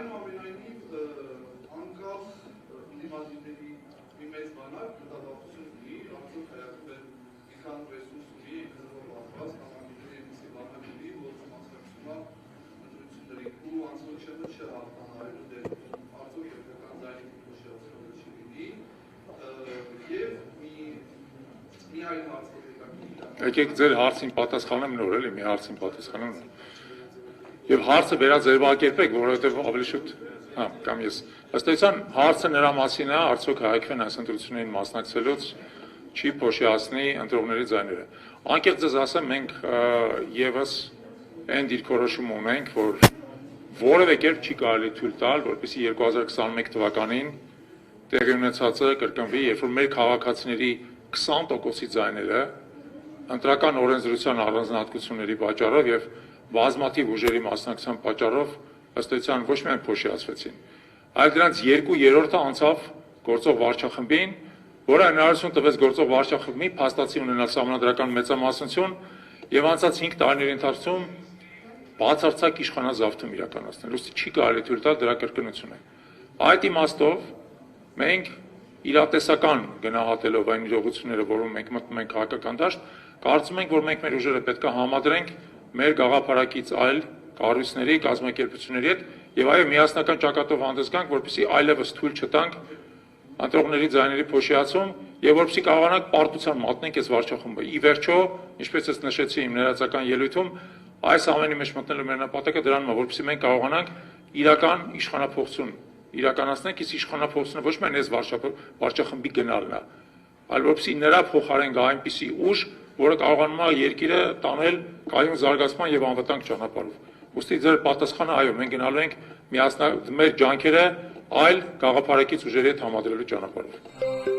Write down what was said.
Այնուամենայնիվ անկախ դիմադիրների մի մեծ բանակ մտավախություն ունի, արդյոք հայակում ինքան ռեսուրս ունի, ինքնով ապված, համակիրների այնպիսի բանականների, որ մասնակցումա ընտրությունների ու անցնոչյանը չհաղթանարելու դեպքում արդյոք երբական ձայնի փոշիացնողը չլինի և մի այլ հարց Եկեք ձեր հարցին պատասխանեմ նոր էլի, մի հարցին պատասխանեմ նոր Եվ հարցը վերաձևակերպեք, որովհետև ավելի շուտ կամ ես ըստ էության հարցը նրա մասին է, արդյոք հայկվեն այս ընտրություններին մասնակցելուց չի փոշիացնի ընտրողների ձայները։ Անկեղծ ձեզ ասեմ, մենք եւս այն դիրքորոշում ունենք, որ որևէ կերպ չի կարելի թույլ տալ, որպեսզի 2021 թվականին տեղի ունեցածը կրկնվի, երբ որ մեր քաղաքացիների 20%-ի ձայները ընտրական օրենսդրության առանձնահատկությունների պատճառով եւ բազմաթիվ ուժերի մասնակցության պատճառով ըստ էության ոչ միայն փոշիացվեցին, այլ դրանց 2/3-ը անցավ գործող վարչախմբին, որը հնարավորություն տվեց գործող վարչախմբի փաստացի ունենալ սահմանադրական մեծամասնություն եւ անցած 5 տարիների ընթացքում բացարձակ իշխանազավթում իրականացնել, ուստի չի կարելի թույլ տալ դրա կրկնությունը։ Այդ իմաստով մենք իրատեսական գնահատելով այն իրողությունները, որում մենք մտնում ենք քաղաքական դաշտ, կարծում ենք, որ մենք մեր ուժերը պետք է համադրենք մեր գաղափարակից այլ կառույցների, կազմակերպությունների հետ եւ այո միասնական ճակատով հանդես գանք, որպեսզի այլևս թույլ չտանք ընտրողների ձայների փոշիացում եւ որպեսզի կարողանանք պարտության մատնենք այս վարչախմբը։ Ի վերջո, ինչպես ես նշեցի իմ ներածական ելույթում, այս ամենի մեջ մտնելու մեր նպատակը դրանն է, որպեսզի մենք կարողանանք իրական իշխանափոխություն իրականացնենք, իսկ իշխանափոխությունը ոչ միայն այս վարչախմբի գնալն է, այլ որպեսզի նրա փոխարեն գա այնպիսի ուժ, որը կարողանում է երկիրը տանել կայուն զարգացման եւ անվտանգ ճանապարհով։ Ուստի ձեր պատասխանը այո, մենք գնալու ենք մեր ջանքերը այլ գաղափարակից ուժերի հետ համադրելու ճանապարհով։